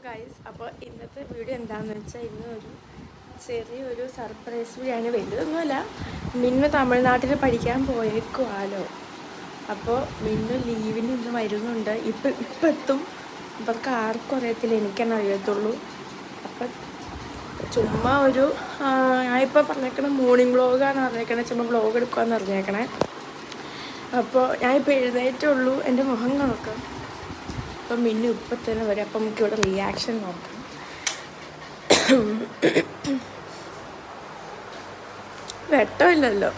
Guys, അപ്പോൾ ഇന്നത്തെ video എന്താണെന്ന് വെച്ചാൽ ഇന്നൊരു ചെറിയൊരു സർപ്രൈസ് വീഡിയോ. വലുതൊന്നുമല്ല, മിന്നു തമിഴ്നാട്ടിൽ പഠിക്കാൻ പോയേക്കുവാലോ. അപ്പോൾ മിന്നു ലീവിന് ഇന്ന് വരുന്നുണ്ട്. ഇപ്പം എത്തും. ഇവർക്ക് ആർക്കും അറിയത്തില്ല, എനിക്കെന്നെ അറിയത്തുള്ളൂ. അപ്പം ചുമ്മാ ഒരു ഞാനിപ്പോൾ പറഞ്ഞേക്കണേ മോർണിംഗ് വ്ളോഗാണ് പറഞ്ഞേക്കണേ, ചുമ്മാ വ്ളോഗ് എടുക്കുകയെന്ന് പറഞ്ഞേക്കണേ. അപ്പോൾ ഞാനിപ്പോൾ എഴുന്നേറ്റുള്ളൂ, എൻ്റെ മുഖം നോക്കാം. അപ്പം മിന്നു ഇപ്പം തന്നെ വരും. അപ്പം നമുക്കിവിടെ റിയാക്ഷൻ നോക്കാം. വെട്ടമില്ലല്ലോ.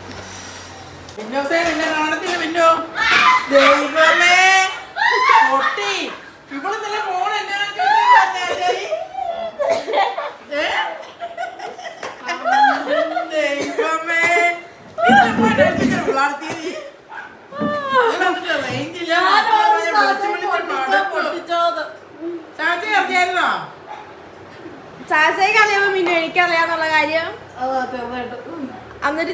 ചാച്ചയ്ക്ക് അറിയാമോ മിന്നു? എനിക്കറിയാന്നുള്ള കാര്യം. എന്നിട്ട്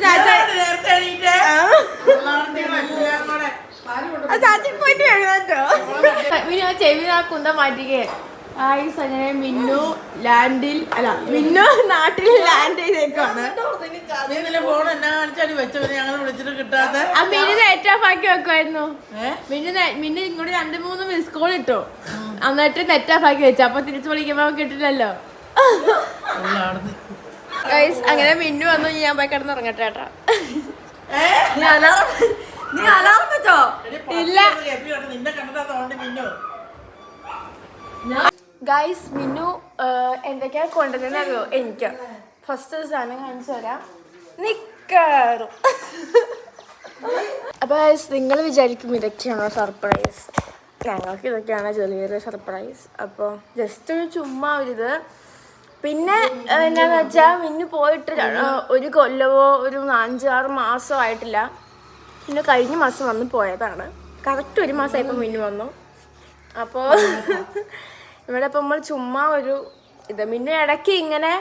ചാച്ചക്ക് പോയിട്ട് എഴുതാട്ടോ. മിന്നു ചെവി കുന്ത മാറ്റിക്കേ. അങ്ങനെ മിന്നു ലാൻഡിൽ അല്ല, മിന്നു നാട്ടിൽ ലാൻഡ് ചെയ്തേക്കാണ്. മിന്നു നെറ്റ് ഓഫ് ആക്കി വെക്കുമായിരുന്നു. മിന്നു ഇങ്ങോട്ട് 2-3 മിസ് കോൾ ഇട്ടു, എന്നിട്ട് നെറ്റ് ഓഫ് ആക്കി വെച്ചു. അപ്പൊ തിരിച്ചു വിളിക്കുമ്പോ കിട്ടില്ലല്ലോ. അങ്ങനെ മിന്നു വന്നു. ഞാൻ പോയി കിടന്നുറങ്ങട്ടെ ചേട്ടാ. ഇല്ല ഗൈസ്, മിന്നു എന്തൊക്കെയാ കൊണ്ടുവന്നറിയോ? എനിക്ക് ഫസ്റ്റ് ഒരു സാധനം കാണിച്ചു തരാം. നിക്കറും. അപ്പൊ ഗൈസ്, നിങ്ങൾ വിചാരിക്കും ഇതൊക്കെയാണോ സർപ്രൈസ്? ഞങ്ങൾക്ക് ഇതൊക്കെയാണ് ചെറിയൊരു സർപ്രൈസ്. അപ്പോൾ ജസ്റ്റ് ഒരു ചുമ്മാ ഒരിത്. പിന്നെ എന്താന്ന് വെച്ചാൽ മിന്നു പോയിട്ട് 1 കൊല്ലമോ ഒരു 5-6 മാസമോ ആയിട്ടില്ല. പിന്നെ കഴിഞ്ഞ മാസം വന്ന് പോയതാണ്. കറക്റ്റ് 1 മാസമായപ്പോൾ മിന്നു വന്നു. അപ്പോൾ ഇവിടെ ഇപ്പം നമ്മൾ ചുമ്മാ ഒരു ഇത്, മിന്നു ഇടയ്ക്ക് ഇങ്ങനെ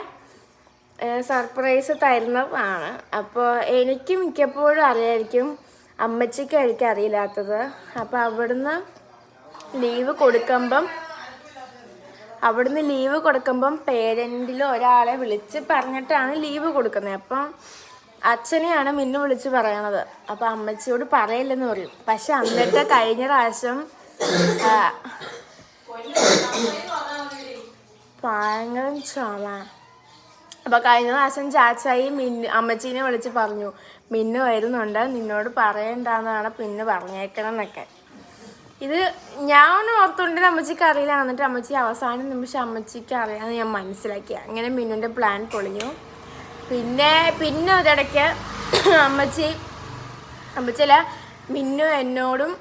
സർപ്രൈസ് തരുന്നതാണ്. അപ്പോൾ എനിക്ക് മിക്കപ്പോഴും അറിയായിരിക്കും, അമ്മച്ചിക്കായിരിക്കും അറിയില്ലാത്തത്. അപ്പോൾ അവിടുന്ന് ലീവ് കൊടുക്കുമ്പം പേരൻറ്റിൽ ഒരാളെ വിളിച്ച് പറഞ്ഞിട്ടാണ് ലീവ് കൊടുക്കുന്നത്. അപ്പം അച്ഛനെയാണ് മിന്നു വിളിച്ച് പറയണത്. അപ്പം അമ്മച്ചിയോട് പറയില്ലെന്ന് പറയും. പക്ഷെ അന്നത്തെ കഴിഞ്ഞ പ്രാവശ്യം ഭയങ്കര ചുമ. അപ്പം കഴിഞ്ഞ പ്രാവശ്യം ചാച്ചായി അമ്മച്ചീനെ വിളിച്ച് പറഞ്ഞു, മിന്നു വരുന്നുണ്ട്, നിന്നോട് പറയണ്ടെന്നാണ് പിന്നെ പറഞ്ഞേക്കണം എന്നൊക്കെ. ഇത് ഞാൻ ഓർത്തുകൊണ്ട് അമ്മച്ചിക്ക് അറിയില്ല. എന്നിട്ട് അമ്മച്ചി അവസാന നിമിഷം അമ്മച്ചിക്ക് അറിയാമെന്ന് ഞാൻ മനസ്സിലാക്കി. അങ്ങനെ മിന്നുൻ്റെ പ്ലാൻ പൊളിഞ്ഞു. പിന്നെ ഒരിടയ്ക്ക് അമ്മച്ചിയല്ല, മിന്നു എന്നോടും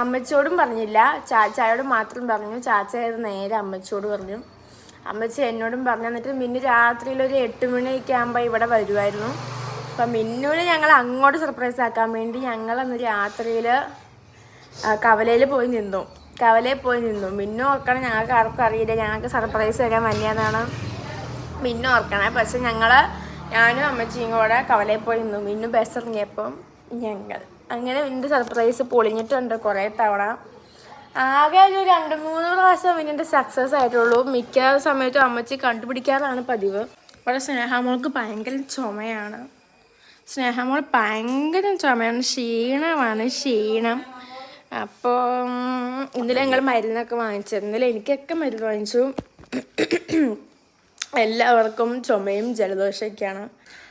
അമ്മച്ചിയോടും പറഞ്ഞില്ല, ചാച്ചായോട് മാത്രം പറഞ്ഞു. ചാച്ചയത് നേരെ അമ്മച്ചിയോട് പറഞ്ഞു. അമ്മച്ചി എന്നോടും പറഞ്ഞു. എന്നിട്ട് മിന്നു രാത്രിയിൽ ഒരു 8 മണിയൊക്കെ ആകുമ്പോൾ ഇവിടെ വരുമായിരുന്നു. അപ്പം മിന്നുവിനെ ഞങ്ങൾ അങ്ങോട്ട് സർപ്രൈസ് ആക്കാൻ വേണ്ടി ഞങ്ങളന്ന് രാത്രിയിൽ കവലയിൽ പോയി നിന്നു. മിന്നു ഓർക്കണം, ഞങ്ങൾക്ക് ആർക്കും അറിയില്ല ഞങ്ങൾക്ക് സർപ്രൈസ് തരാൻ വന്നെന്നാണ് മിന്നു ഓർക്കണേ. പക്ഷെ ഞാനും അമ്മച്ചിയും കൂടെ കവലയിൽ പോയി നിന്നു. മിന്നു ബസ് ഇറങ്ങിയപ്പം ഞങ്ങൾ അങ്ങനെ മിന്നുൻ്റെ സർപ്രൈസ് പൊളിഞ്ഞിട്ടുണ്ട് കുറേ തവണ. ആകെ ഒരു 2-3 പ്രാവശ്യം മിന്നുൻ്റെ സക്സസ് ആയിട്ടുള്ളൂ. മിക്ക സമയത്തും അമ്മച്ചി കണ്ടുപിടിക്കാറാണ് പതിവ്. അവിടെ സ്നേഹാമോൾക്ക് ഭയങ്കര ചുമയാണ്. ക്ഷീണം. അപ്പോൾ ഇന്നലെ ഞങ്ങൾ മരുന്നൊക്കെ വാങ്ങിച്ചത്. ഇന്നലെ എനിക്കൊക്കെ മരുന്ന് വാങ്ങിച്ചു. എല്ലാവർക്കും ചുമയും ജലദോഷമൊക്കെയാണ്.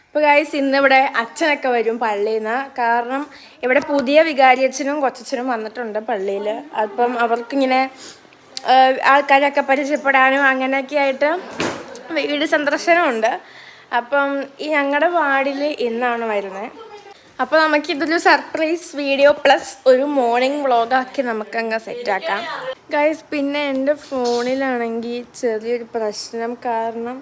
അപ്പോൾ ഗൈസ്, ഇന്നിവിടെ അച്ഛനൊക്കെ വരും പള്ളിയിൽ നിന്ന്. കാരണം ഇവിടെ പുതിയ വികാരി അച്ഛനും കൊച്ചച്ഛനും വന്നിട്ടുണ്ട് പള്ളിയിൽ. അപ്പം അവർക്കിങ്ങനെ ആൾക്കാരൊക്കെ പരിചയപ്പെടാനും അങ്ങനെയൊക്കെ ആയിട്ട് വീട് സന്ദർശനമുണ്ട്. അപ്പം ഈ ഞങ്ങളുടെ വാർഡിൽ ഇന്നാണ് വരുന്നത്. അപ്പോൾ നമുക്കിതൊരു സർപ്രൈസ് വീഡിയോ പ്ലസ് ഒരു മോർണിംഗ് വ്ളോഗാക്കി നമുക്കങ്ങ് സെറ്റാക്കാം ഗൈസ്. പിന്നെ എൻ്റെ ഫോണിലാണെങ്കിൽ ചെറിയൊരു പ്രശ്നം. കാരണം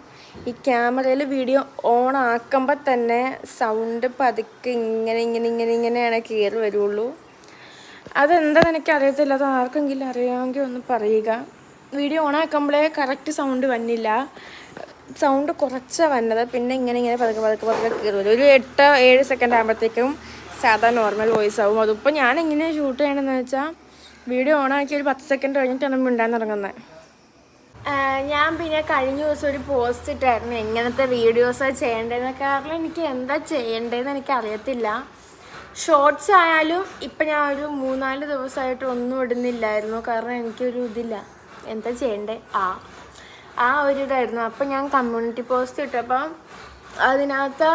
ഈ ക്യാമറയിൽ വീഡിയോ ഓൺ ആക്കുമ്പോൾ തന്നെ സൗണ്ട് പതുക്കെ ഇങ്ങനെയാണ് കയറി വരുള്ളൂ. അതെന്താണെന്ന് എനിക്കറിയത്തില്ല. അത് ആർക്കെങ്കിലും അറിയാമെങ്കിൽ ഒന്ന് പറയുക. വീഡിയോ ഓൺ ആക്കുമ്പോഴേ കറക്റ്റ് സൗണ്ട് വന്നില്ല. സൗണ്ട് കുറച്ചാണ് വന്നത്. പിന്നെ ഇങ്ങനെ പതുക്കെ കയറി വരും. ഒരു 8-7 സെക്കൻഡ് ആകുമ്പോഴത്തേക്കും സാധാ നോർമൽ വോയിസ് ആവും. അതിപ്പോൾ ഞാൻ എങ്ങനെയാണ് ഷൂട്ട് ചെയ്യണമെന്ന് വെച്ചാൽ വീഡിയോ ഓണാക്കി ഒരു 10 സെക്കൻഡ് കഴിഞ്ഞിട്ടാണ് മിണ്ടാൻ തുടങ്ങുന്നത്. ഞാൻ പിന്നെ കഴിഞ്ഞ ദിവസം ഒരു പോസ്റ്റ് ഇട്ടായിരുന്നു എങ്ങനത്തെ വീഡിയോസാണ് ചെയ്യേണ്ടതെന്ന്. കാരണം എനിക്ക് എന്താ ചെയ്യേണ്ടതെന്ന് എനിക്ക് അറിയത്തില്ല. ഷോർട്സ് ആയാലും ഇപ്പം ഞാൻ ഒരു 3-4 ദിവസമായിട്ട് ഒന്നും ഇടുന്നില്ലായിരുന്നു. കാരണം എനിക്കൊരു ഇതില്ല എന്താ ചെയ്യണ്ടേ ആ ഒരു ഇതായിരുന്നു. അപ്പം ഞാൻ കമ്മ്യൂണിറ്റി പോസ്റ്റ് ഇട്ടപ്പം അതിനകത്ത്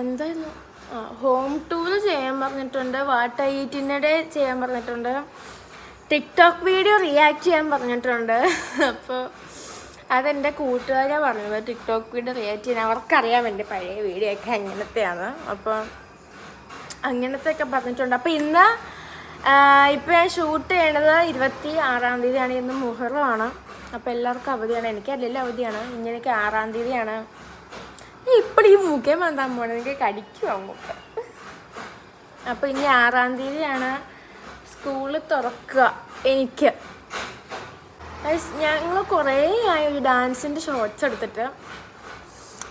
എന്തായിരുന്നു ഹോം ടൂർ ചെയ്യാൻ പറഞ്ഞിട്ടുണ്ട്, വാട്ട് ഐ ഈറ്റിനിടെ ചെയ്യാൻ പറഞ്ഞിട്ടുണ്ട്, ടിക്ടോക്ക് വീഡിയോ റിയാക്ട് ചെയ്യാൻ പറഞ്ഞിട്ടുണ്ട്. അപ്പോൾ അതെൻ്റെ കൂട്ടുകാരാണ് പറഞ്ഞത് ടിക്ടോക്ക് വീഡിയോ റിയാക്ട് ചെയ്യാൻ. അവർക്കറിയാം എൻ്റെ പഴയ വീഡിയോ ഒക്കെ എങ്ങനത്തെയാണ്. അപ്പോൾ അങ്ങനത്തെയൊക്കെ പറഞ്ഞിട്ടുണ്ട്. അപ്പോൾ ഇന്ന് ഇപ്പോൾ ഞാൻ ഷൂട്ട് ചെയ്യണത് 26-ാം തീയതിയാണ്. ഇന്ന് മുഹറമാണ്. അപ്പോൾ എല്ലാവർക്കും അവധിയാണ്. എനിക്കല്ലെല്ലാം അവധിയാണ്. ഇങ്ങനെയൊക്കെ 6-ാം തീയതിയാണ്. ഇപ്പോൾ ഈ മുഖം വന്നാൻ പോകണം, എനിക്ക് കടിക്കുമോ മുഖം. അപ്പോൾ ഇനി 6-ാം തീയതിയാണ് സ്കൂള് തുറക്കുക. എനിക്ക് ഞങ്ങൾ കുറേ ആയി ഒരു ഡാൻസിൻ്റെ ഷോർട്സ് എടുത്തിട്ട്.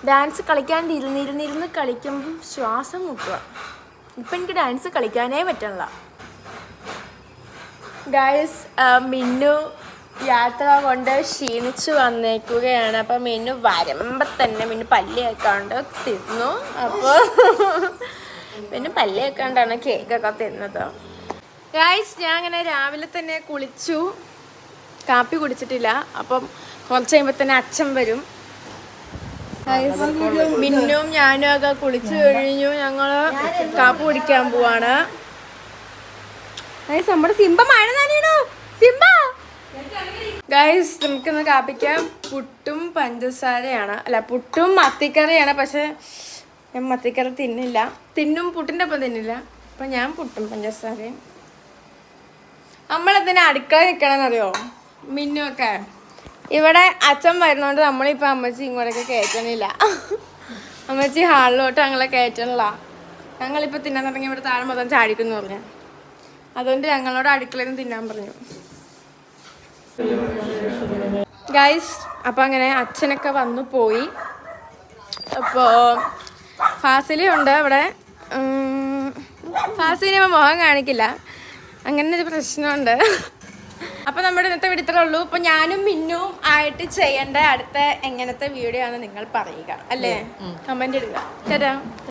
ഡാൻസ് കളിക്കാണ്ട് ഇരുന്നിരുന്ന് കളിക്കുമ്പം ശ്വാസം മുട്ടുക. ഇപ്പം എനിക്ക് ഡാൻസ് കളിക്കാനേ പറ്റണില്ല ഗൈസ്. മിന്നു യാത്ര കൊണ്ട് ക്ഷീണിച്ച് വന്നേക്കുകയാണ്. അപ്പം മിന്നു വരുമ്പം തന്നെ മിന്നു പല്ല് കേൾക്കാണ്ട് തിന്നു. അപ്പോൾ പിന്നെ പല്ല് കേൾക്കാണ്ടാണ് കേക്കൊക്കെ തിന്നത്. ഗൈസ് ഞാൻ അങ്ങനെ രാവിലെ തന്നെ കുളിച്ചു, കാപ്പി കുടിച്ചിട്ടില്ല. അപ്പം കുറച്ച് കഴിയുമ്പോൾ തന്നെ അച്ഛൻ വരും. മിന്നും ഞാനും ഒക്കെ കുളിച്ചു കഴിഞ്ഞു. ഞങ്ങൾ കാപ്പി കുടിക്കാൻ പോവാണ്. ഗൈസ് നമ്മുടെ സിംബ മഴ നനയണോ സിംബ. ഗൈസ് നമുക്കിന്ന് കാപ്പിക്കാൻ പുട്ടും പഞ്ചസാരയാണ്, അല്ല പുട്ടും മത്തിക്കറിയാണ്. പക്ഷെ ഞാൻ മത്തിക്കറി തിന്നില്ല, പുട്ടിൻ്റെ ഒപ്പം തിന്നില്ല. അപ്പം ഞാൻ പുട്ടും പഞ്ചസാരയും. നമ്മളെന്തിനാ അടുക്കള നിൽക്കണമെന്നറിയോ മിന്നുമൊക്കെ. ഇവിടെ അച്ഛൻ വരുന്നതുകൊണ്ട് നമ്മളിപ്പോൾ അമ്മച്ചി ഇങ്ങോട്ടൊക്കെ കയറ്റണില്ല. അമ്മച്ചി ഹാളിലോട്ട് ഞങ്ങളെ കയറ്റണില്ല. ഞങ്ങളിപ്പോൾ തിന്നാൻ തുടങ്ങി ഇവിടെ താഴെ മൊത്തം ചാടിക്കുന്നു പറഞ്ഞു. അതുകൊണ്ട് ഞങ്ങളോട് അടുക്കളയിൽ നിന്ന് തിന്നാൻ പറഞ്ഞു. ഗൈസ് അപ്പോൾ അങ്ങനെ അച്ഛനൊക്കെ വന്നു പോയി. അപ്പോൾ ഫാസിലുണ്ട് അവിടെ. ഫാസിലിനെ മുഖം കാണിക്കില്ല, അങ്ങനെ ഒരു പ്രശ്നമുണ്ട്. അപ്പോൾ നമ്മുടെ ഇന്നത്തെ വീഡിയോ ഇത്രേ ഉള്ളൂ. ഇപ്പോൾ ഞാനും മിന്നും ആയിട്ട് ചെയ്യേണ്ട അടുത്ത എങ്ങനത്തെ വീഡിയോ ആണ് നിങ്ങൾ പറയുക, അല്ലേ? കമൻറ്റ് ഇടുക. ചേട്ടാ.